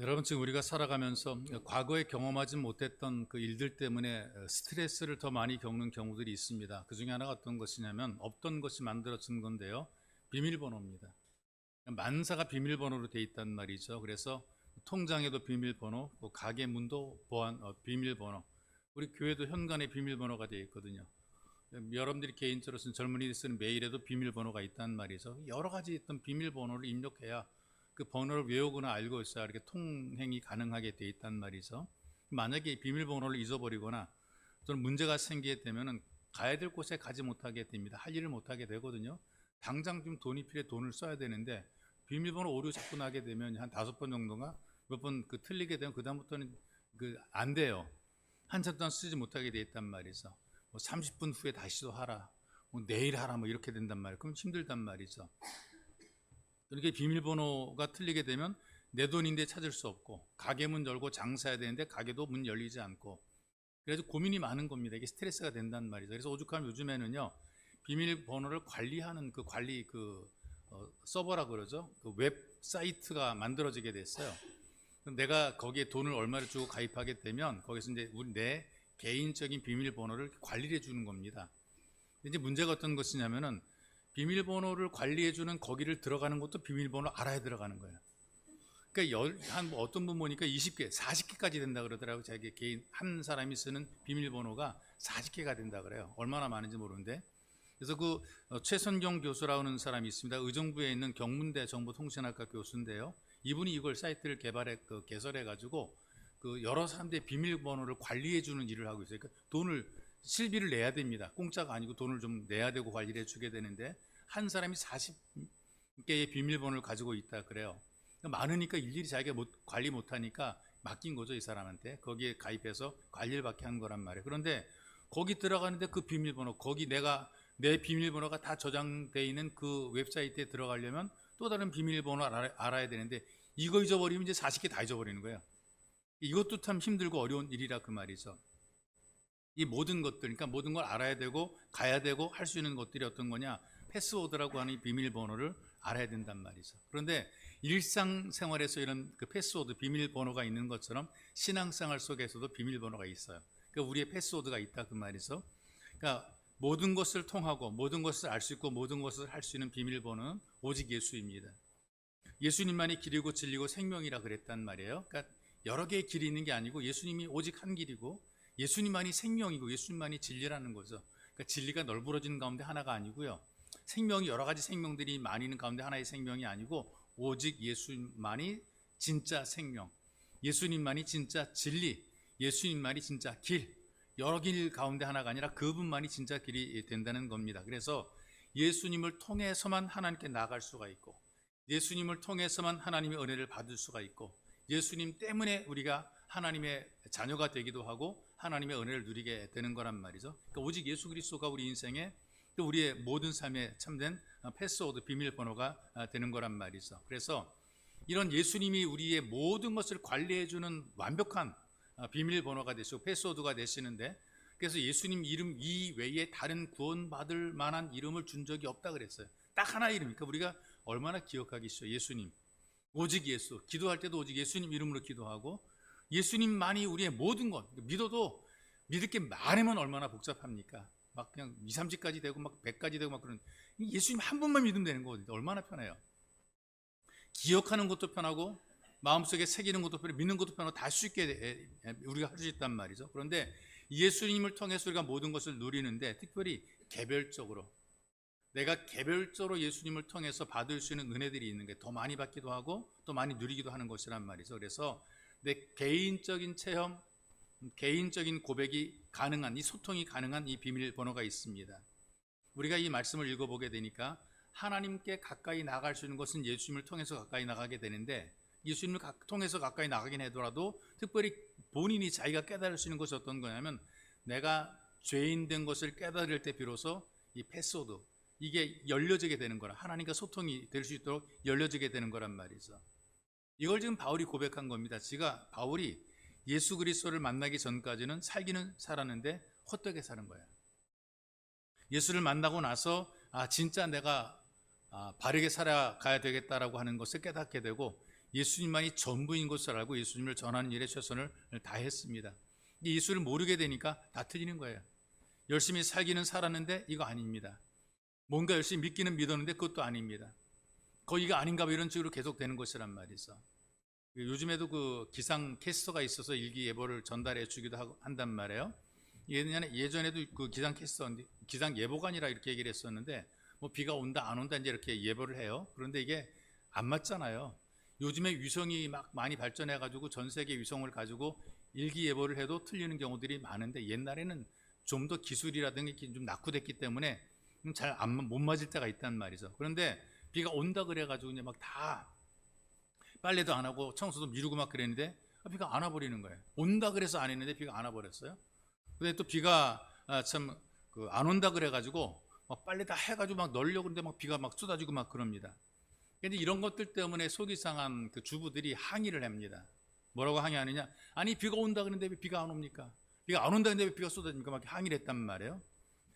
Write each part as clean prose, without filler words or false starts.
여러분, 지금 우리가 살아가면서 과거에 경험하지 못했던 그 일들 때문에 스트레스를 더 많이 겪는 경우들이 있습니다. 그 중에 하나가 어떤 것이냐면 없던 것이 만들어진 건데요. 비밀번호입니다. 만사가 비밀번호로 돼 있단 말이죠. 그래서 통장에도 비밀번호, 또 가게 문도 비밀번호, 우리 교회도 현관에 비밀번호가 되어 있거든요. 여러분들이 개인적으로 쓰는 젊은이들이 쓰는 메일에도 비밀번호가 있단 말이죠. 여러 가지 있던 비밀번호를 입력해야 그 번호를 외우거나 알고 있어야 이렇게 통행이 가능하게 돼 있단 말이죠. 만약에 비밀번호를 잊어버리거나 또는 문제가 생기게 되면은 가야 될 곳에 가지 못하게 됩니다. 할 일을 못하게 되거든요. 당장 좀 돈이 필요해 돈을 써야 되는데 비밀번호 오류 자꾸 나게 되면 한 5번 정도가 몇 번 그 틀리게 되면 그 다음부터는 그 안 돼요. 한참 동안 쓰지 못하게 돼 있단 말이죠. 뭐 30분 후에 다시 또 하라, 뭐 내일 하라, 뭐 이렇게 된단 말이에요. 그럼 힘들단 말이죠. 이렇게 비밀번호가 틀리게 되면 내 돈인데 찾을 수 없고, 가게 문 열고 장사해야 되는데 가게도 문 열리지 않고, 그래서 고민이 많은 겁니다. 이게 스트레스가 된단 말이죠. 그래서 오죽하면 요즘에는요, 비밀번호를 관리하는 그 관리 서버라 그러죠. 그 웹사이트가 만들어지게 됐어요. 내가 거기에 돈을 얼마를 주고 가입하게 되면 거기서 이제 내 개인적인 비밀번호를 관리해 주는 겁니다. 이제 문제가 어떤 것이냐면은 비밀번호를 관리해주는 거기를 들어가는 것도 비밀번호 알아야 들어가는 거예요. 그러니까 한 어떤 분 보니까 20개, 40개까지 된다 그러더라고요. 자기 개인 한 사람이 쓰는 비밀번호가 40개가 된다 그래요. 얼마나 많은지 모르는데. 그래서 최선경 교수라는 사람이 있습니다. 의정부에 있는 경문대 정보통신학과 교수인데요. 이분이 이걸 사이트를 개설해가지고 여러 사람들의 비밀번호를 비밀해주는 일을 하고 있어요. 그러니까 돈을 실비를 내야 됩니다. 공짜가 아니고 돈을 좀 내야 되고 관리를 해주게 되는데 한 사람이 40개의 비밀번호를 가지고 있다 그래요. 많으니까 일일이 자기가 관리 못하니까 맡긴 거죠, 이 사람한테. 거기에 가입해서 관리를 받게 한 거란 말이에요. 그런데 거기 들어가는데 그 비밀번호, 거기 내 비밀번호가 다 저장되어 있는 그 웹사이트에 들어가려면 또 다른 비밀번호를 알아야 되는데 이거 잊어버리면 이제 40개 다 잊어버리는 거예요. 이것도 참 힘들고 어려운 일이라 그 말이죠. 이 모든 것들, 그러니까 모든 걸 알아야 되고 가야 되고 할 수 있는 것들이 어떤 거냐, 패스워드라고 하는 이 비밀번호를 알아야 된단 말이죠. 그런데 일상생활에서 이런 그 패스워드, 비밀번호가 있는 것처럼 신앙생활 속에서도 비밀번호가 있어요. 그러니까 우리의 패스워드가 있다 그 말이죠. 그러니까 모든 것을 통하고 모든 것을 알 수 있고 모든 것을 할 수 있는 비밀번호는 오직 예수입니다. 예수님만이 길이고 진리고 생명이라 그랬단 말이에요. 그러니까 여러 개의 길이 있는 게 아니고 예수님이 오직 한 길이고 예수님만이 생명이고 예수님만이 진리라는 거죠. 그러니까 진리가 널브러지는 가운데 하나가 아니고요. 생명이 여러 가지 생명들이 많이 있는 가운데 하나의 생명이 아니고 오직 예수님만이 진짜 생명, 예수님만이 진짜 진리, 예수님만이 진짜 길, 여러 길 가운데 하나가 아니라 그분만이 진짜 길이 된다는 겁니다. 그래서 예수님을 통해서만 하나님께 나아갈 수가 있고 예수님을 통해서만 하나님의 은혜를 받을 수가 있고 예수님 때문에 우리가 하나님의 자녀가 되기도 하고 하나님의 은혜를 누리게 되는 거란 말이죠. 그러니까 오직 예수 그리스도가 우리 인생에 또 우리의 모든 삶에 참된 패스워드, 비밀번호가 되는 거란 말이죠. 그래서 이런 예수님이 우리의 모든 것을 관리해주는 완벽한 비밀번호가 되시고 패스워드가 되시는데, 그래서 예수님 이름 이외에 다른 구원받을 만한 이름을 준 적이 없다 그랬어요. 딱 하나의 이름이니까 우리가 얼마나 기억하기 쉬워요. 예수님, 오직 예수. 기도할 때도 오직 예수님 이름으로 기도하고 예수님만이 우리의 모든 것. 믿어도 믿을 게 많으면 얼마나 복잡합니까? 막 그냥 2, 3지까지 되고 막 100까지 되고 막 그런, 예수님 한 분만 믿으면 되는 거거든요. 얼마나 편해요. 기억하는 것도 편하고 마음속에 새기는 것도 편하고 믿는 것도 편하고 다 쉽게 우리가 할 수 있단 말이죠. 그런데 예수님을 통해서 우리가 모든 것을 누리는데 특별히 개별적으로 내가 개별적으로 예수님을 통해서 받을 수 있는 은혜들이 있는 게 더 많이 받기도 하고 또 많이 누리기도 하는 것이란 말이죠. 그래서 내 개인적인 체험, 개인적인 고백이 가능한, 이 소통이 가능한 이 비밀번호가 있습니다. 우리가 이 말씀을 읽어보게 되니까 하나님께 가까이 나갈 수 있는 것은 예수님을 통해서 가까이 나가게 되는데, 예수님을 통해서 가까이 나가긴 하더라도 특별히 본인이 자기가 깨달을 수 있는 것이 어떤 거냐면 내가 죄인 된 것을 깨달을 때 비로소 이 패스워드, 이게 열려지게 되는 거라, 하나님과 소통이 될 수 있도록 열려지게 되는 거란 말이죠. 이걸 지금 바울이 고백한 겁니다. 바울이 예수 그리스도를 만나기 전까지는 살기는 살았는데 헛되게 사는 거예요. 예수를 만나고 나서 진짜 내가 바르게 살아가야 되겠다라고 하는 것을 깨닫게 되고 예수님만이 전부인 것을 알고 예수님을 전하는 일에 최선을 다했습니다. 예수를 모르게 되니까 다 틀리는 거예요. 열심히 살기는 살았는데 이거 아닙니다. 뭔가 열심히 믿기는 믿었는데 그것도 아닙니다. 거기가 아닌가 봐 이런 식으로 계속 되는 것이란 말이죠. 요즘에도 그 기상 캐스터가 있어서 일기 예보를 전달해 주기도 한단 말이에요. 예전에도 그 기상 캐스터, 기상 예보관이라 이렇게 얘기를 했었는데 뭐 비가 온다 안 온다 이제 이렇게 예보를 해요. 그런데 이게 안 맞잖아요. 요즘에 위성이 막 많이 발전해 가지고 전 세계 위성을 가지고 일기 예보를 해도 틀리는 경우들이 많은데 옛날에는 좀 더 기술이라든가 좀 낙후됐기 때문에 잘 못 맞을 때가 있단 말이죠. 그런데 비가 온다 그래 가지고 이제 막 다 빨래도 안 하고 청소도 미루고 막 그랬는데 비가 안 와버리는 거예요. 온다 그래서 안 했는데 비가 안 와버렸어요. 근데 또 비가 참 안 온다 그래 가지고 막 빨래 다 해가지고 막 널려고 그러는데 막 비가 막 쏟아지고 막 그럽니다. 근데 이런 것들 때문에 속이 상한 그 주부들이 항의를 합니다. 뭐라고 항의하느냐? 아니 비가 온다 그러는데 왜 비가 안 옵니까? 비가 안 온다 그러는데 왜 비가 쏟아집니까? 막 항의를 했단 말이에요.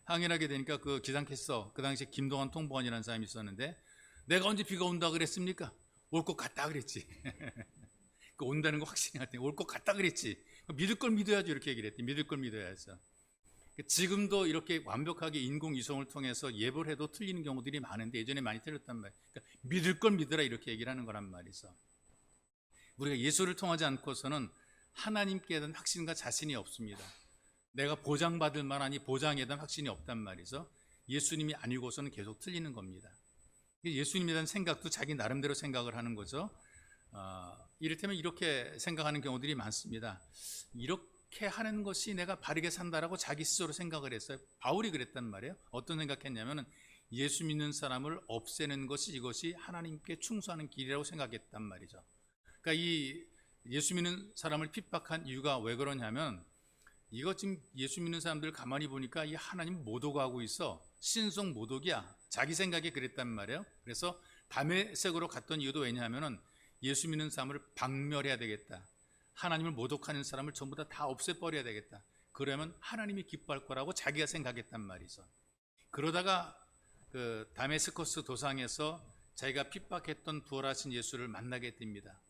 항의를 하게 되니까 그 기상캐스터, 그 당시에 김동환 통보관이라는 사람이 있었는데 내가 언제 비가 온다 그랬습니까? 올 것 같다 그랬지. 그 온다는 거 확신이 할 때 올 것 같다 그랬지. 믿을 걸 믿어야죠 이렇게 얘기를 했대. 믿을 걸 믿어야죠. 지금도 이렇게 완벽하게 인공위성을 통해서 예보를 해도 틀리는 경우들이 많은데 예전에 많이 틀렸단 말이에요. 그러니까 믿을 걸 믿으라 이렇게 얘기를 하는 거란 말이죠. 우리가 예수를 통하지 않고서는 하나님께 대한 확신과 자신이 없습니다. 내가 보장받을 만한 이 보장에 대한 확신이 없단 말이죠. 예수님이 아니고서는 계속 틀리는 겁니다. 예수님에 대한 생각도 자기 나름대로 생각을 하는 거죠. 이를테면 이렇게 생각하는 경우들이 많습니다. 이렇게 하는 것이 내가 바르게 산다라고 자기 스스로 생각을 했어요. 바울이 그랬단 말이에요. 어떤 생각했냐면은 예수 믿는 사람을 없애는 것이 이것이 하나님께 충성하는 길이라고 생각했단 말이죠. 그러니까 이 예수 믿는 사람을 핍박한 이유가 왜 그러냐면 이거 지금 예수 믿는 사람들 가만히 보니까 이 하나님 모독하고 있어. 신성 모독이야. 자기 생각에 그랬단 말이에요. 그래서 다메섹으로 갔던 이유도 왜냐하면은 예수 믿는 사람을 박멸해야 되겠다. 하나님을 모독하는 사람을 전부 다 없애버려야 되겠다. 그러면 하나님이 기뻐할 거라고 자기가 생각했단 말이죠. 그러다가 그 다메스커스 도상에서 자기가 핍박했던 부활하신 예수를 만나게 됩니다.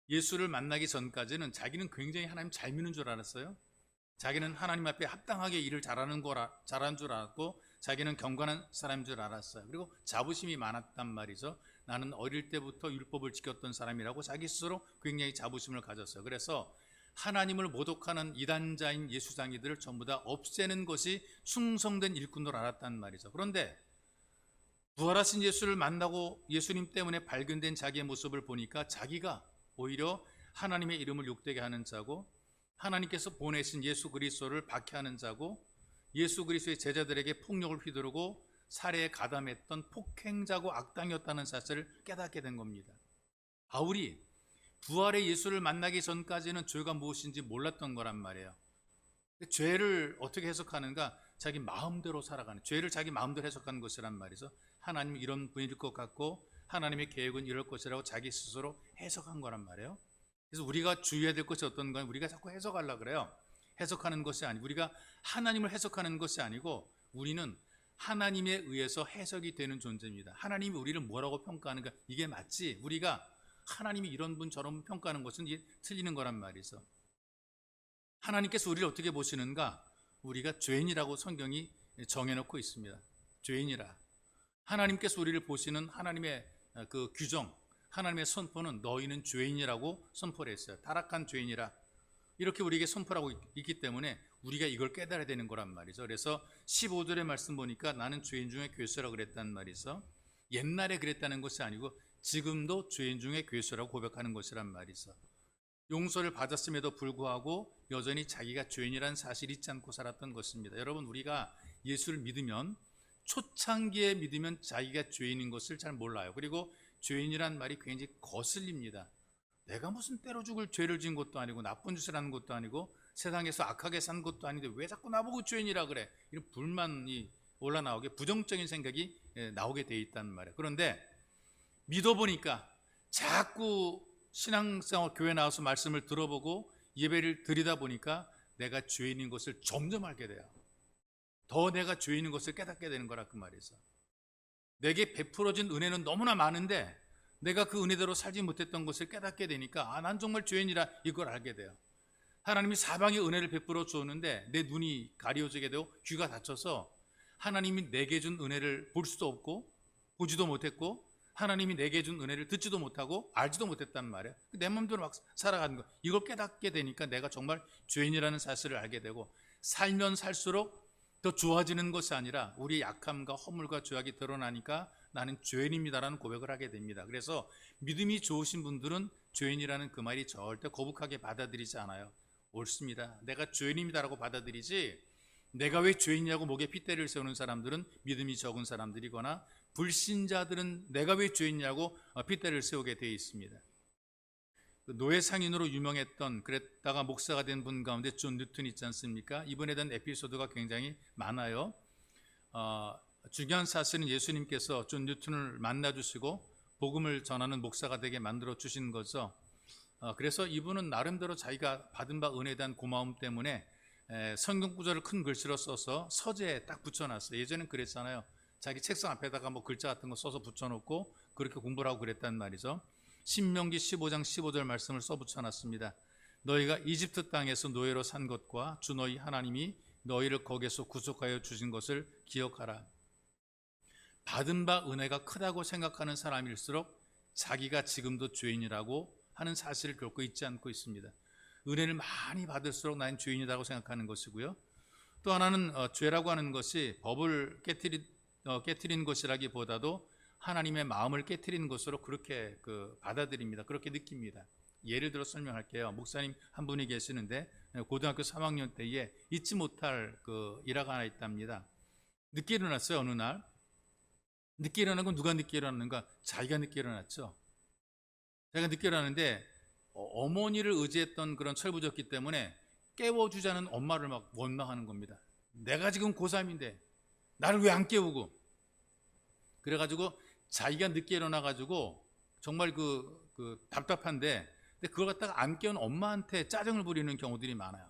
예수를 만나기 전까지는 자기는 굉장히 하나님 잘 믿는 줄 알았어요. 자기는 하나님 앞에 합당하게 일을 잘하는 줄 알았고 자기는 경건한 사람인 줄 알았어요. 그리고 자부심이 많았단 말이죠. 나는 어릴 때부터 율법을 지켰던 사람이라고 자기 스스로 굉장히 자부심을 가졌어요. 그래서 하나님을 모독하는 이단자인 예수장이들을 전부 다 없애는 것이 충성된 일꾼으로 알았단 말이죠. 그런데 부활하신 예수를 만나고 예수님 때문에 발견된 자기의 모습을 보니까 자기가 오히려 하나님의 이름을 욕되게 하는 자고 하나님께서 보내신 예수 그리스도를 박해하는 자고 예수 그리스도의 제자들에게 폭력을 휘두르고 살해에 가담했던 폭행자고 악당이었다는 사실을 깨닫게 된 겁니다. 바울이 부활의 예수를 만나기 전까지는 죄가 무엇인지 몰랐던 거란 말이에요. 죄를 어떻게 해석하는가? 자기 마음대로 살아가는, 죄를 자기 마음대로 해석하는 것이란 말이죠. 하나님은 이런 분일 것 같고 하나님의 계획은 이럴 것이라고 자기 스스로 해석한 거란 말이에요. 그래서 우리가 주의해야 될 것이 어떤 건 우리가 자꾸 해석하려고 그래요. 해석하는 것이 아니고 우리가 하나님을 해석하는 것이 아니고 우리는 하나님에 의해서 해석이 되는 존재입니다. 하나님이 우리를 뭐라고 평가하는가? 이게 맞지? 우리가 하나님이 이런 분 저런 분 평가하는 것은 이게 틀리는 거란 말이죠. 하나님께서 우리를 어떻게 보시는가? 우리가 죄인이라고 성경이 정해놓고 있습니다. 죄인이라. 하나님께서 우리를 보시는 하나님의 그 규정, 하나님의 선포는 너희는 죄인이라고 선포를 했어요. 타락한 죄인이라. 이렇게 우리에게 선포를 하고 있기 때문에 우리가 이걸 깨달아야 되는 거란 말이죠. 그래서 15절의 말씀 보니까 나는 죄인 중에 괴수라고 그랬단 말이죠. 옛날에 그랬다는 것이 아니고 지금도 죄인 중에 괴수라고 고백하는 것이란 말이죠. 용서를 받았음에도 불구하고 여전히 자기가 죄인이라는 사실이 잊지 않고 살았던 것입니다. 여러분, 우리가 예수를 믿으면 초창기에 믿으면 자기가 죄인인 것을 잘 몰라요. 그리고 죄인이란 말이 굉장히 거슬립니다. 내가 무슨 때로 죽을 죄를 지은 것도 아니고 나쁜 짓을 하는 것도 아니고 세상에서 악하게 산 것도 아닌데 왜 자꾸 나보고 죄인이라 그래? 이런 불만이 올라나오게 부정적인 생각이 나오게 돼 있단 말이에요. 그런데 믿어보니까 자꾸 신앙생활 교회 나와서 말씀을 들어보고 예배를 드리다 보니까 내가 죄인인 것을 점점 알게 돼요. 더 내가 죄인인 것을 깨닫게 되는 거라 그 말이죠. 내게 베풀어진 은혜는 너무나 많은데 내가 그 은혜대로 살지 못했던 것을 깨닫게 되니까 난 정말 죄인이라 이걸 알게 돼요. 하나님이 사방에 은혜를 베풀어 주었는데 내 눈이 가려지게 되고 귀가 닫혀서 하나님이 내게 준 은혜를 볼 수도 없고 보지도 못했고 하나님이 내게 준 은혜를 듣지도 못하고 알지도 못했단 말이에요. 내 마음대로 막 살아가는 거. 이걸 깨닫게 되니까 내가 정말 죄인이라는 사실을 알게 되고 살면 살수록 더 좋아지는 것이 아니라 우리의 약함과 허물과 죄악이 드러나니까 나는 죄인입니다라는 고백을 하게 됩니다. 그래서 믿음이 좋으신 분들은 죄인이라는 그 말이 절대 거북하게 받아들이지 않아요. 옳습니다. 내가 죄인입니다라고 받아들이지 내가 왜 죄인이냐고 목에 핏대를 세우는 사람들은 믿음이 적은 사람들이거나 불신자들은 내가 왜 죄인이냐고 핏대를 세우게 되어 있습니다. 노예 상인으로 유명했던 그랬다가 목사가 된 분 가운데 존 뉴턴 있지 않습니까? 이분에 대한 에피소드가 굉장히 많아요. 중요한 사실은 예수님께서 존 뉴턴을 만나주시고 복음을 전하는 목사가 되게 만들어 주신 거죠. 그래서 이분은 나름대로 자기가 받은 바 은혜에 대한 고마움 때문에 성경 구절을 큰 글씨로 써서 서재에 딱 붙여놨어요. 예전엔 그랬잖아요. 자기 책상 앞에다가 뭐 글자 같은 거 써서 붙여놓고 그렇게 공부를 하고 그랬단 말이죠. 신명기 15장 15절 말씀을 써 붙여놨습니다. 너희가 이집트 땅에서 노예로 산 것과 주 너희 하나님이 너희를 거기에서 구속하여 주신 것을 기억하라. 받은 바 은혜가 크다고 생각하는 사람일수록 자기가 지금도 죄인이라고 하는 사실을 결코 잊지 않고 있습니다. 은혜를 많이 받을수록 나는 죄인이라고 생각하는 것이고요. 또 하나는 죄라고 하는 것이 법을 깨트린 것이라기보다도 하나님의 마음을 깨트린 것으로 그렇게 받아들입니다. 그렇게 느낍니다. 예를 들어 설명할게요. 목사님 한 분이 계시는데 고등학교 3학년 때에 잊지 못할 일화가 하나 있답니다. 늦게 일어났어요. 어느 날. 늦게 일어난 건 누가 늦게 일어났는가? 자기가 늦게 일어났죠. 자기가 늦게 일어났는데 어머니를 의지했던 그런 철부졌기 때문에 깨워주자는 엄마를 막 원망하는 겁니다. 내가 지금 고3인데 나를 왜 안 깨우고. 그래가지고 자기가 늦게 일어나가지고 정말 답답한데 근데 그걸 갖다가 안 깨운 엄마한테 짜증을 부리는 경우들이 많아요.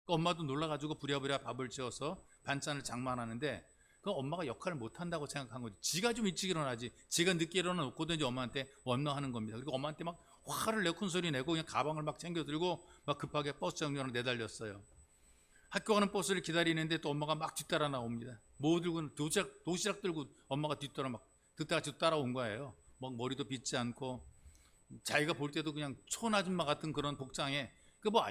엄마도 놀라가지고 부랴부랴 밥을 지어서 반찬을 장만하는데 그 엄마가 역할을 못한다고 생각한 거지. 지가 좀 일찍 일어나지. 지가 늦게 일어나놓고도 이제 엄마한테 원망하는 겁니다. 그리고 엄마한테 막 화를 내고 큰 소리 내고 그냥 가방을 막 챙겨 들고 막 급하게 버스 정류장으로 내달렸어요. 학교 가는 버스를 기다리는데 또 엄마가 막 뒤따라 나옵니다. 뭐 들고 도시락 들고 엄마가 뒤따라온 거예요. 막 머리도 빗지 않고 자기가 볼 때도 그냥 촌아줌마 같은 그런 복장에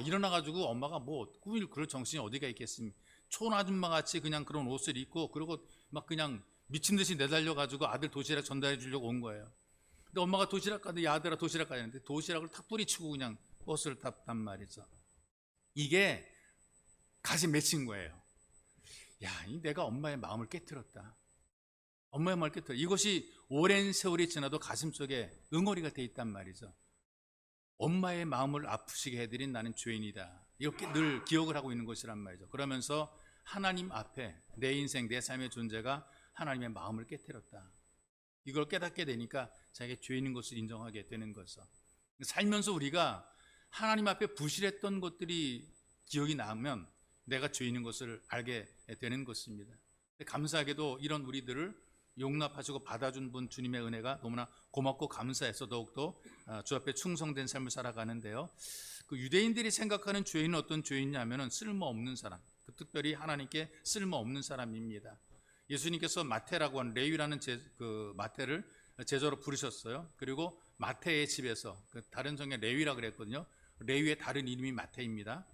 일어나가지고 엄마가 꾸밀 그럴 정신이 어디가 있겠습니까? 촌아줌마 같이 그냥 그런 옷을 입고 그리고 막 그냥 미친 듯이 내달려가지고 아들 도시락 전달해 주려고 온 거예요. 근데 엄마가 도시락 가는데 야 아들아 도시락 가야하는데 도시락을 탁 뿌리치고 그냥 버스를 탔단 말이죠. 이게 가시 맺힌 거예요. 야, 내가 엄마의 마음을 깨트렸다. 엄마의 마음을 깨트렸다. 이것이 오랜 세월이 지나도 가슴속에 응어리가 돼 있단 말이죠. 엄마의 마음을 아프시게 해드린 나는 죄인이다. 이렇게 늘 기억을 하고 있는 것이란 말이죠. 그러면서 하나님 앞에 내 인생, 내 삶의 존재가 하나님의 마음을 깨트렸다. 이걸 깨닫게 되니까 자기가 죄인인 것을 인정하게 되는 거죠. 살면서 우리가 하나님 앞에 부실했던 것들이 기억이 나면 내가 죄인인 것을 알게 되는 것입니다. 감사하게도 이런 우리들을 용납하시고 받아준 분 주님의 은혜가 너무나 고맙고 감사해서 더욱더 주 앞에 충성된 삶을 살아가는데요. 유대인들이 생각하는 죄인은 어떤 죄인이냐면 쓸모없는 사람, 특별히 하나님께 쓸모없는 사람입니다. 예수님께서 마태라고 하는 레위라는 마태를 제자로 부르셨어요. 그리고 마태의 집에서 다른 성경에 레위라 그랬거든요. 레위의 다른 이름이 마태입니다.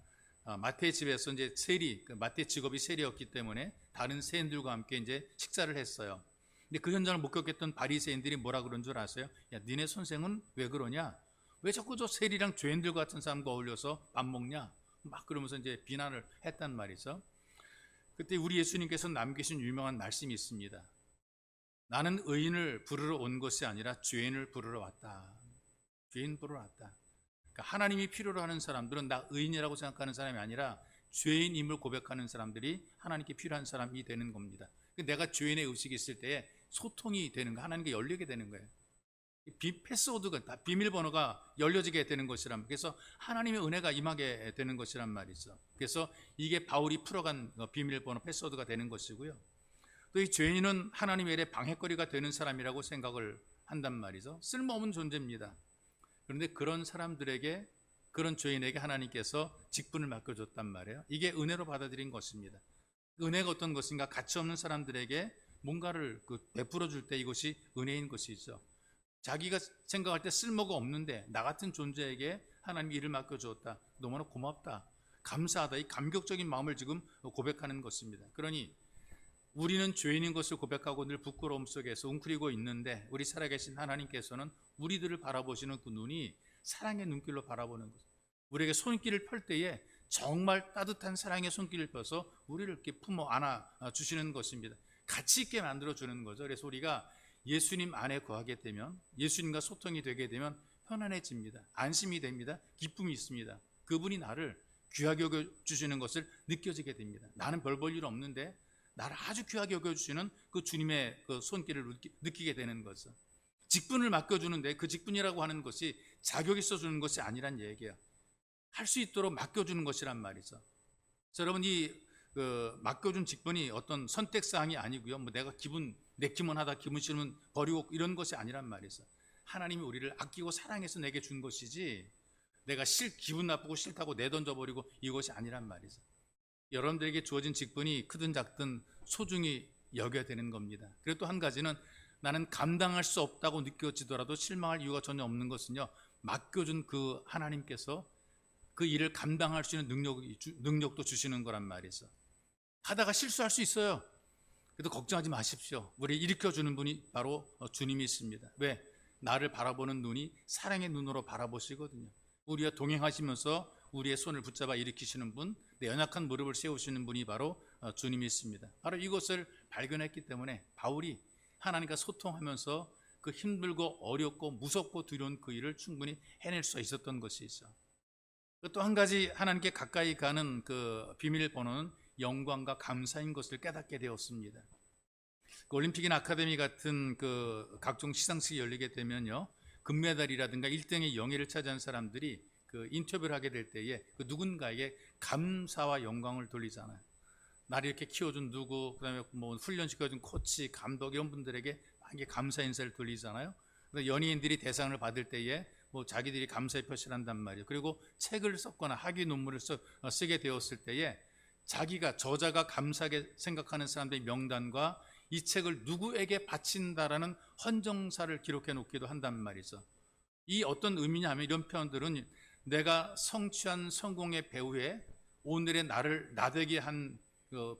마태의 집에서 이제 세리, 마태 직업이 세리였기 때문에 다른 세인들과 함께 이제 식사를 했어요. 근데 그 현장을 목격했던 바리새인들이 뭐라 그런 줄 아세요? 야, 니네 선생은 왜 그러냐? 왜 자꾸 저 세리랑 죄인들 같은 사람과 어울려서 밥 먹냐? 막 그러면서 이제 비난을 했단 말이죠. 그때 우리 예수님께서 남기신 유명한 말씀이 있습니다. 나는 의인을 부르러 온 것이 아니라 죄인을 부르러 왔다. 죄인 부르러 왔다. 그러니까 하나님이 필요로 하는 사람들은 나 의인이라고 생각하는 사람이 아니라 죄인임을 고백하는 사람들이 하나님께 필요한 사람이 되는 겁니다. 내가 죄인의 의식이 있을 때에 소통이 되는 거, 하나님께 열리게 되는 거예요. 패스워드가 다 비밀번호가 열려지게 되는 것이란, 그래서 하나님의 은혜가 임하게 되는 것이란 말이죠. 그래서 이게 바울이 풀어간 비밀번호 패스워드가 되는 것이고요. 또 이 죄인은 하나님의 일에 방해거리가 되는 사람이라고 생각을 한단 말이죠. 쓸모없는 존재입니다. 그런데 그런 사람들에게, 그런 죄인에게 하나님께서 직분을 맡겨줬단 말이에요. 이게 은혜로 받아들인 것입니다. 은혜가 어떤 것인가? 가치 없는 사람들에게 뭔가를 베풀어 줄 때 이것이 은혜인 것이죠. 자기가 생각할 때 쓸모가 없는데 나 같은 존재에게 하나님이 일을 맡겨주었다. 너무나 고맙다. 감사하다. 이 감격적인 마음을 지금 고백하는 것입니다. 그러니 우리는 죄인인 것을 고백하고 늘 부끄러움 속에서 웅크리고 있는데 우리 살아계신 하나님께서는 우리들을 바라보시는 그 눈이 사랑의 눈길로 바라보는 것. 우리에게 손길을 펼 때에 정말 따뜻한 사랑의 손길을 펴서 우리를 이렇게 품어 안아 주시는 것입니다. 가치 있게 만들어 주는 거죠. 그래서 우리가 예수님 안에 거하게 되면, 예수님과 소통이 되게 되면 편안해집니다. 안심이 됩니다. 기쁨이 있습니다. 그분이 나를 귀하게 여겨주시는 것을 느껴지게 됩니다. 나는 별 볼 일 없는데 나를 아주 귀하게 여겨주시는 그 주님의 그 손길을 느끼게 되는 거죠. 직분을 맡겨주는데 그 직분이라고 하는 것이 자격이 있어주는 것이 아니란 얘기야. 할 수 있도록 맡겨주는 것이란 말이죠. 그래서 여러분, 맡겨준 직분이 어떤 선택사항이 아니고요. 내 기분 하다 기분 싫으면 버리고 이런 것이 아니란 말이죠. 하나님이 우리를 아끼고 사랑해서 내게 준 것이지 내가 기분 나쁘고 싫다고 내던져버리고 이것이 아니란 말이죠. 여러분들에게 주어진 직분이 크든 작든 소중히 여겨야 되는 겁니다. 그리고 또 한 가지는 나는 감당할 수 없다고 느껴지더라도 실망할 이유가 전혀 없는 것은요, 맡겨준 그 하나님께서 그 일을 감당할 수 있는 능력도 주시는 거란 말이죠. 하다가 실수할 수 있어요. 그래도 걱정하지 마십시오. 우리를 일으켜주는 분이 바로 주님이 있습니다. 왜? 나를 바라보는 눈이 사랑의 눈으로 바라보시거든요. 우리와 동행하시면서 우리의 손을 붙잡아 일으키시는 분, 내 연약한 무릎을 세우시는 분이 바로 주님이 있습니다. 바로 이것을 발견했기 때문에 바울이 하나님과 소통하면서 그 힘들고 어렵고 무섭고 두려운 그 일을 충분히 해낼 수 있었던 것이죠. 또 한 가지 하나님께 가까이 가는 그 비밀번호는 영광과 감사인 것을 깨닫게 되었습니다. 그 올림픽이나 아카데미 같은 그 각종 시상식이 열리게 되면요, 금메달이라든가 1등의 영예를 차지한 사람들이 그 인터뷰를 하게 될 때에 그 누군가에게 감사와 영광을 돌리잖아요. 나를 이렇게 키워준 누구, 그다음에 뭐 훈련시켜준 코치, 감독 이런 분들에게 많이 감사 인사를 돌리잖아요. 연예인들이 대상을 받을 때에 뭐 자기들이 감사의 표시를 한단 말이에요. 그리고 책을 썼거나 학위 논문을 쓰게 되었을 때에 자기가, 저자가 감사하게 생각하는 사람들의 명단과 이 책을 누구에게 바친다라는 헌정사를 기록해 놓기도 한단 말이죠. 이 어떤 의미냐 하면 이런 표현들은 내가 성취한 성공의 배후에 오늘의 나를 나되게 한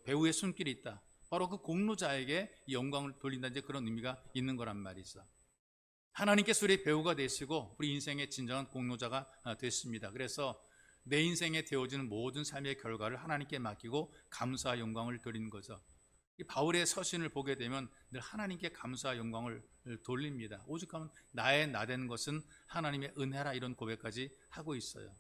배후의 손길이 있다. 바로 그 공로자에게 영광을 돌린다는 그런 의미가 있는 거란 말이죠. 하나님께서 우리의 배우가 되시고 우리 인생의 진정한 공로자가 됐습니다. 그래서 내 인생에 되어지는 모든 삶의 결과를 하나님께 맡기고 감사와 영광을 드리는 거죠. 이 바울의 서신을 보게 되면 늘 하나님께 감사와 영광을 돌립니다. 오죽하면 나의 나된 것은 하나님의 은혜라 이런 고백까지 하고 있어요.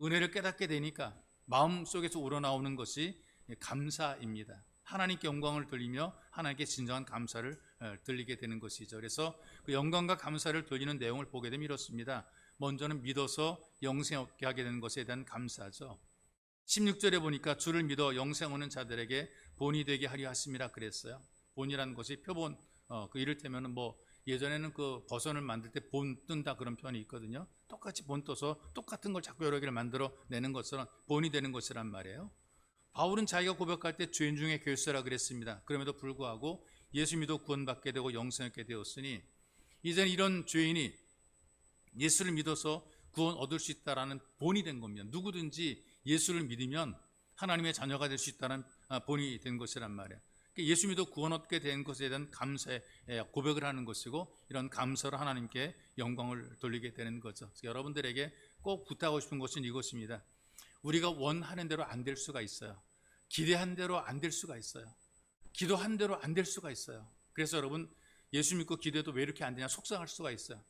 은혜를 깨닫게 되니까 마음속에서 우러나오는 것이 감사입니다. 하나님께 영광을 돌리며 하나님께 진정한 감사를 돌리게 되는 것이죠. 그래서 그 영광과 감사를 돌리는 내용을 보게 되면 이렇습니다. 먼저는 믿어서 영생 얻게 하게 되는 것에 대한 감사죠. 16절에 보니까 주를 믿어 영생 얻는 자들에게 본이 되게 하려 하심이라 그랬어요. 본이라는 것이 표본, 이를테면 뭐 예전에는 그 버선을 만들 때 본 뜬다 그런 표현이 있거든요. 똑같이 본 떠서 똑같은 걸 자꾸 여러 개를 만들어 내는 것처럼 본이 되는 것이란 말이에요. 바울은 자기가 고백할 때 죄인 중에 괴수라 그랬습니다. 그럼에도 불구하고 예수 믿어 구원받게 되고 영생 얻게 되었으니 이제는 이런 죄인이 예수를 믿어서 구원 얻을 수 있다라는 본이 된 겁니다. 누구든지 예수를 믿으면 하나님의 자녀가 될 수 있다는 본이 된 것이란 말이에요. 예수 믿어 구원 얻게 된 것에 대한 감사의 고백을 하는 것이고 이런 감사로 하나님께 영광을 돌리게 되는 거죠. 그래서 여러분들에게 꼭 부탁하고 싶은 것은 이것입니다. 우리가 원하는 대로 안 될 수가 있어요. 기대한 대로 안 될 수가 있어요. 기도한 대로 안 될 수가 있어요. 그래서 여러분, 예수 믿고 기도해도 왜 이렇게 안 되냐 속상할 수가 있어요.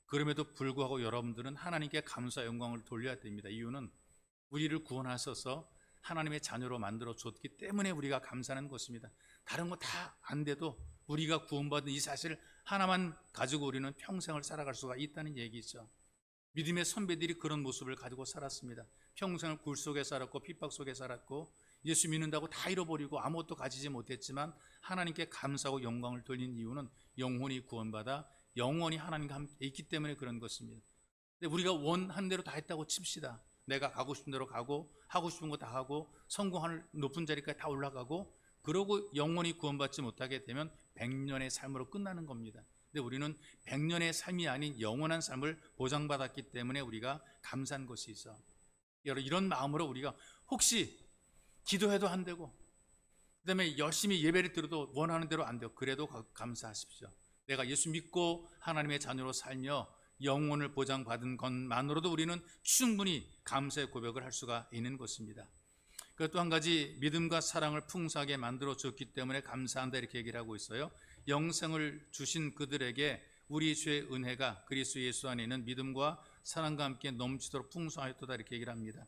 그럼에도 불구하고 여러분들은 하나님께 감사 영광을 돌려야 됩니다. 이유는 우리를 구원하셔서 하나님의 자녀로 만들어 줬기 때문에 우리가 감사하는 것입니다. 다른 거 다 안 돼도 우리가 구원받은 이 사실 하나만 가지고 우리는 평생을 살아갈 수가 있다는 얘기죠. 믿음의 선배들이 그런 모습을 가지고 살았습니다. 평생을 굴 속에 살았고 핍박 속에 살았고 예수 믿는다고 다 잃어버리고 아무것도 가지지 못했지만 하나님께 감사하고 영광을 돌린 이유는 영혼이 구원받아 영원히 하나님과 함께 있기 때문에 그런 것입니다. 근데 우리가 원한 대로 다 했다고 칩시다. 내가 가고 싶은 대로 가고 하고 싶은 거 다 하고 성공할 높은 자리까지 다 올라가고 그러고 영원히 구원받지 못하게 되면 100년의 삶으로 끝나는 겁니다. 근데 우리는 100년의 삶이 아닌 영원한 삶을 보장받았기 때문에 우리가 감사한 것이 있어. 여러분, 이런 마음으로 우리가 혹시 기도해도 안 되고 그다음에 열심히 예배를 드려도 원하는 대로 안 돼요. 그래도 감사하십시오. 내가 예수 믿고 하나님의 자녀로 살며 영혼을 보장받은 것만으로도 우리는 충분히 감사의 고백을 할 수가 있는 것입니다. 또 한 가지, 믿음과 사랑을 풍성하게 만들어 줬기 때문에 감사한다 이렇게 얘기를 하고 있어요. 영생을 주신 그들에게 우리 주의 은혜가 그리스도 예수 안에 있는 믿음과 사랑과 함께 넘치도록 풍성하였다 이렇게 얘기를 합니다.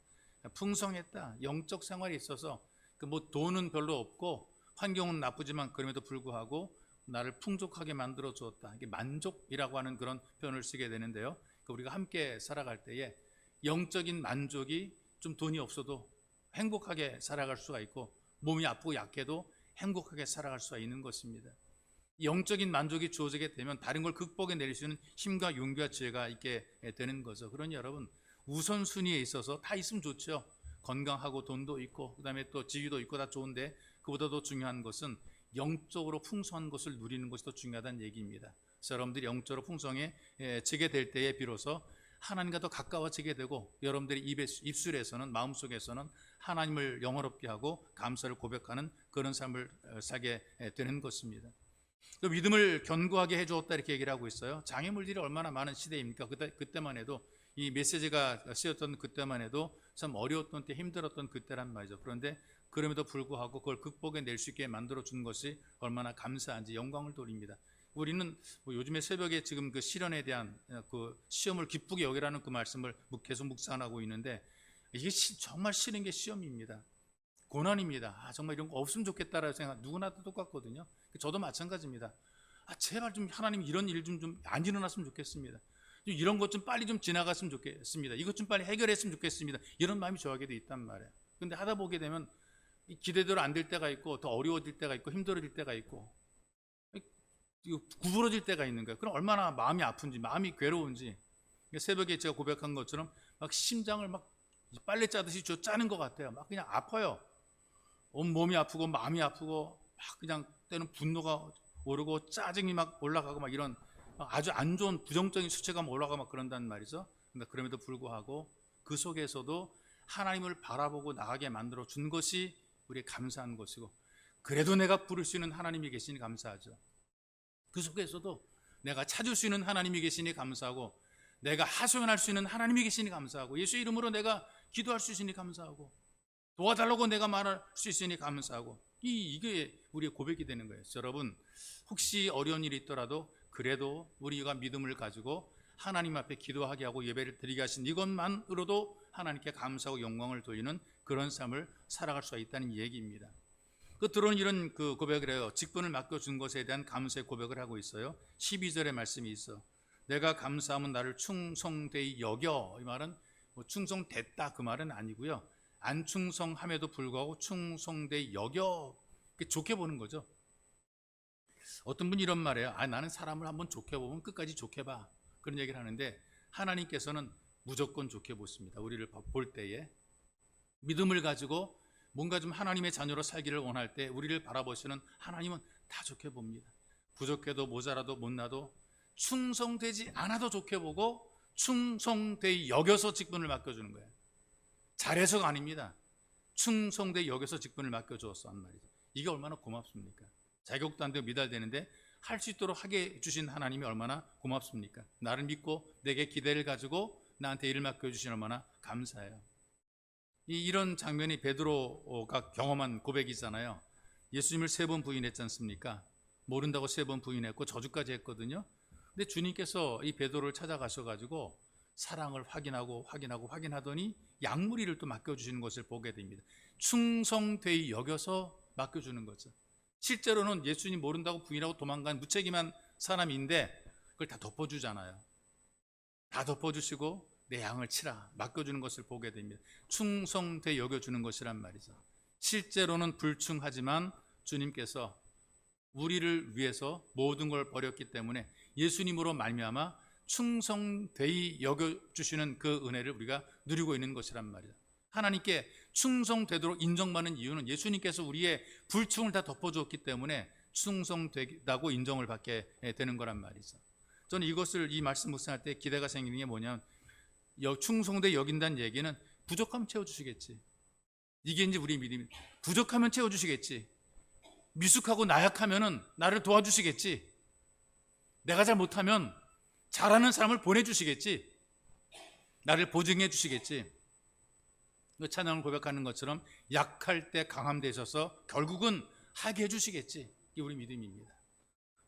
풍성했다. 영적 생활에 있어서 뭐 돈은 별로 없고 환경은 나쁘지만 그럼에도 불구하고 나를 풍족하게 만들어 주었다. 이게 만족이라고 하는 그런 표현을 쓰게 되는데요. 우리가 함께 살아갈 때에 영적인 만족이 좀 돈이 없어도 행복하게 살아갈 수가 있고 몸이 아프고 약해도 행복하게 살아갈 수가 있는 것입니다. 영적인 만족이 주어지게 되면 다른 걸 극복해 낼 수 있는 힘과 용기와 지혜가 있게 되는 거죠. 그러니 여러분, 우선순위에 있어서 다 있으면 좋죠. 건강하고 돈도 있고 그다음에 또 지위도 있고 다 좋은데 그보다 더 중요한 것은 영적으로 풍성한 것을 누리는 것이 더 중요하다는 얘기입니다. 그래서 여러분들이 영적으로 풍성해지게 될 때에 비로소 하나님과 더 가까워지게 되고 여러분들이 입술에서는 마음속에서는 하나님을 영화롭게 하고 감사를 고백하는 그런 삶을 살게 되는 것입니다. 또 믿음을 견고하게 해주었다 이렇게 얘기를 하고 있어요. 장애물들이 얼마나 많은 시대입니까? 그때만 해도 이 메시지가 쓰였던 그때만 해도 참 어려웠던 때 힘들었던 그때란 말이죠. 그런데 그럼에도 불구하고 그걸 극복해 낼 수 있게 만들어 준 것이 얼마나 감사한지 영광을 돌립니다. 우리는 요즘에 새벽에 지금 그 시련에 대한 그 시험을 기쁘게 여기라는 그 말씀을 계속 묵상하고 있는데 이게 정말 싫은 게 시험입니다. 고난입니다. 정말 이런 거 없으면 좋겠다라는 생각 누구나 똑같거든요. 저도 마찬가지입니다. 제발 좀 하나님 이런 일 좀 안 일어났으면 좋겠습니다. 이런 것 좀 빨리 좀 지나갔으면 좋겠습니다. 이것 좀 빨리 해결했으면 좋겠습니다. 이런 마음이 저에게도 있단 말이에요. 근데 하다 보게 되면 기대대로 안 될 때가 있고 더 어려워질 때가 있고 힘들어질 때가 있고 구부러질 때가 있는 거예요. 그럼 얼마나 마음이 아픈지 마음이 괴로운지 새벽에 제가 고백한 것처럼 막 심장을 막 빨래 짜듯이 짜는 것 같아요. 막 그냥 아파요. 온 몸이 아프고 마음이 아프고 막 그냥 때는 분노가 오르고 짜증이 막 올라가고 막 이런 아주 안 좋은 부정적인 수치감 올라가고 막 그런단 말이죠. 근데 그럼에도 불구하고 그 속에서도 하나님을 바라보고 나가게 만들어 준 것이 우리의 감사한 것이고 그래도 내가 부를 수 있는 하나님이 계시니 감사하죠. 그 속에서도 내가 찾을 수 있는 하나님이 계시니 감사하고 내가 하소연할 수 있는 하나님이 계시니 감사하고 예수 이름으로 내가 기도할 수 있으니 감사하고 도와달라고 내가 말할 수 있으니 감사하고 이게 우리의 고백이 되는 거예요. 여러분, 혹시 어려운 일이 있더라도 그래도 우리가 믿음을 가지고 하나님 앞에 기도하게 하고 예배를 드리게 하신 이것만으로도 하나님께 감사하고 영광을 돌리는 그런 삶을 살아갈 수가 있다는 얘기입니다. 들어온 이런 그 고백을 해요. 직분을 맡겨준 것에 대한 감사의 고백을 하고 있어요. 12절의 말씀이 있어. 내가 감사하면 나를 충성되이 여겨. 이 말은 충성됐다 그 말은 아니고요. 안 충성함에도 불구하고 충성되이 여겨. 좋게 보는 거죠. 어떤 분이 이런 말이에요. 나는 사람을 한번 좋게 보면 끝까지 좋게 봐. 그런 얘기를 하는데 하나님께서는 무조건 좋게 보십니다. 우리를 볼 때에 믿음을 가지고 뭔가 좀 하나님의 자녀로 살기를 원할 때 우리를 바라보시는 하나님은 다 좋게 봅니다. 부족해도 모자라도 못나도 충성되지 않아도 좋게 보고 충성되이 여겨서 직분을 맡겨주는 거예요. 잘해서가 아닙니다. 충성되이 여겨서 직분을 맡겨주었어 한 말이죠. 이게 얼마나 고맙습니까? 자격도 안 되고 미달되는데 할 수 있도록 하게 해주신 하나님이 얼마나 고맙습니까? 나를 믿고 내게 기대를 가지고 나한테 일을 맡겨주신 얼마나 감사해요. 이런 장면이 베드로가 경험한 고백이잖아요. 예수님을 3번 부인했지 않습니까? 모른다고 3번 부인했고 저주까지 했거든요. 근데 주님께서 이 베드로를 찾아가셔가지고 사랑을 확인하더니 양무리를 또 맡겨주시는 것을 보게 됩니다. 충성되이 여겨서 맡겨주는 거죠. 실제로는 예수님 모른다고 부인하고 도망간 무책임한 사람인데 그걸 다 덮어주잖아요. 다 덮어주시고 내 양을 치라 맡겨주는 것을 보게 됩니다. 충성되이 여겨주는 것이란 말이죠. 실제로는 불충하지만 주님께서 우리를 위해서 모든 걸 버렸기 때문에 예수님으로 말미암아 충성되이 여겨주시는 그 은혜를 우리가 누리고 있는 것이란 말이죠. 하나님께 충성되도록 인정받는 이유는 예수님께서 우리의 불충을 다 덮어주었기 때문에 충성되다고 인정을 받게 되는 거란 말이죠. 저는 이 말씀 묵상할 때 기대가 생기는 게 뭐냐면, 충성되 여긴다는 얘기는 부족하면 채워주시겠지. 이게 이제 우리 믿음이, 부족하면 채워주시겠지. 미숙하고 나약하면은 나를 도와주시겠지. 내가 잘 못하면 잘하는 사람을 보내주시겠지. 나를 보증해 주시겠지. 찬양을 고백하는 것처럼 약할 때 강함 되셔서 결국은 하게 해주시겠지. 이게 우리 믿음입니다.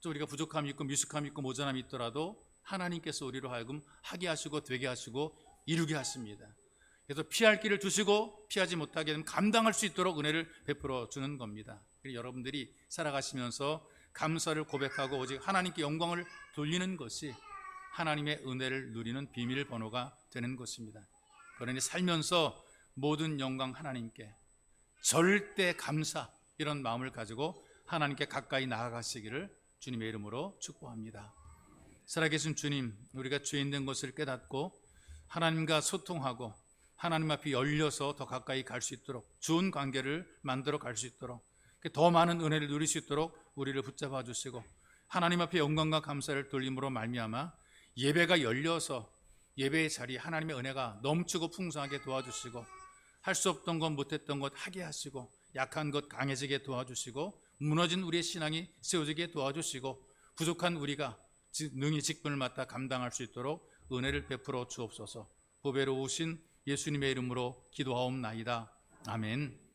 우리가 부족함이 있고 미숙함이 있고 모자람이 있더라도 하나님께서 우리로 하여금 하게 하시고 되게 하시고 이루게 하십니다. 그래서 피할 길을 두시고 피하지 못하게 되면 감당할 수 있도록 은혜를 베풀어 주는 겁니다. 여러분들이 살아가시면서 감사를 고백하고 오직 하나님께 영광을 돌리는 것이 하나님의 은혜를 누리는 비밀번호가 되는 것입니다. 그러니 살면서 모든 영광 하나님께, 절대 감사, 이런 마음을 가지고 하나님께 가까이 나아가시기를 주님의 이름으로 축복합니다. 살아계신 주님, 우리가 죄인 된 것을 깨닫고 하나님과 소통하고 하나님 앞에 열려서 더 가까이 갈 수 있도록, 좋은 관계를 만들어 갈 수 있도록, 더 많은 은혜를 누릴 수 있도록 우리를 붙잡아 주시고 하나님 앞에 영광과 감사를 돌림으로 말미암아 예배가 열려서 예배의 자리에 하나님의 은혜가 넘치고 풍성하게 도와주시고, 할 수 없던 것 못했던 것 하게 하시고, 약한 것 강해지게 도와주시고, 무너진 우리의 신앙이 세워지게 도와주시고, 부족한 우리가 능히 직분을 맡아 감당할 수 있도록 은혜를 베풀어 주옵소서. 보배로 오신 예수님의 이름으로 기도하옵나이다. 아멘.